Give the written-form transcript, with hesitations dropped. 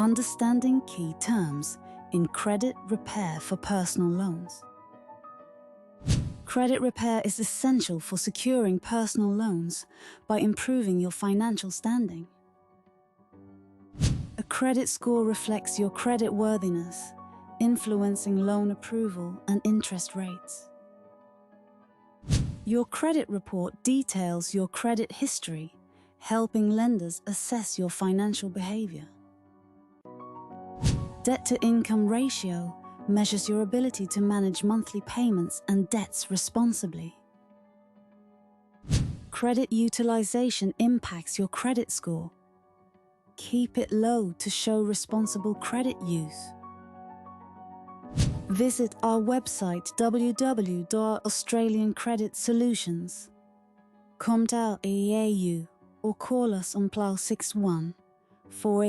Understanding key terms in credit repair for personal loans. Credit repair is essential for securing personal loans by improving your financial standing. A credit score reflects your credit worthiness, influencing loan approval and interest rates. Your credit report details your credit history, helping lenders assess your financial behavior. Debt-to-income ratio measures your ability to manage monthly payments and debts responsibly. Credit utilization impacts your credit score. Keep it low to show responsible credit use. Visit our website www.australiancreditsolutions.com.au or call us on +61 48